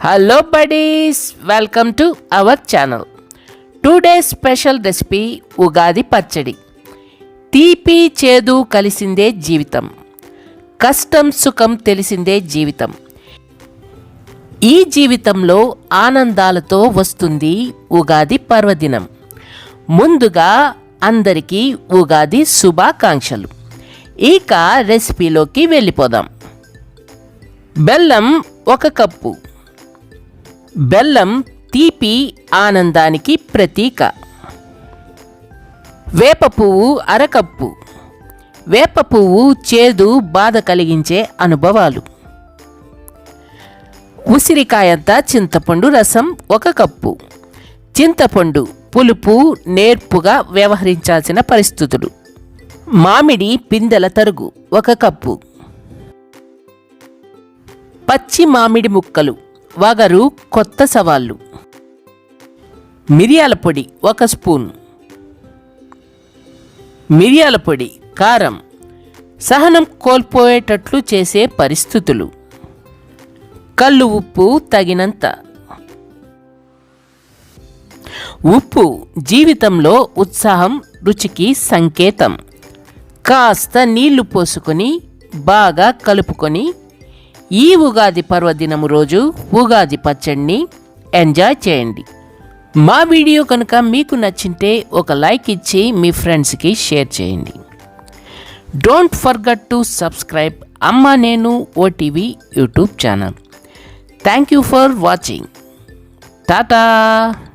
Hello buddies, welcome to our channel. Today's special recipe Ugadi Pachadi. తీపి చేదు కలిసిందే జీవితం, కష్టం సుఖం తెలిసిందే జీవితం. ఈ జీవితంలో ఆనందాలతో వస్తుంది ఉగాది పర్వదినం. ముందుగా అందరికీ ఉగాది శుభాకాంక్షలు. ఇక రెసిపీలోకి వెళ్ళిపోదాం. బెల్లం 1 కప్పు. బెల్లం తీపి ఆనందానికి ప్రతీక. వేప పువ్వు 1/2 కప్పు. వేప పువ్వు చేదు బాధ కలిగించే అనుభవాలు. ఉసిరికాయంత చింతపండు రసం 1 కప్పు. చింతపండు పులుపు నేర్పుగా వ్యవహరించాల్సిన పరిస్థితులు. మామిడి పిందెల తరుగు 1 కప్పు. పచ్చి మామిడి ముక్కలు వగరు కొత్త సవాళ్ళు. మిరియాల పొడి 1 స్పూన్. మిరియాల పొడి కారం సహనం కోల్పోయేటట్లు చేసే పరిస్థితులు. కల్లు ఉప్పు తగినంత. ఉప్పు జీవితంలో ఉత్సాహం రుచికి సంకేతం. కాస్త నీళ్లు పోసుకొని బాగా కలుపుకొని ఈ ఉగాది పర్వదినము రోజు ఉగాది పచ్చడిని ఎంజాయ్ చేయండి. మా వీడియో కనుక మీకు నచ్చింటే ఒక లైక్ ఇచ్చి మీ ఫ్రెండ్స్కి షేర్ చేయండి. డోంట్ ఫర్గెట్ టు సబ్స్క్రైబ్ అమ్మా నేను OTV YouTube channel. Thank you for watching. Tata.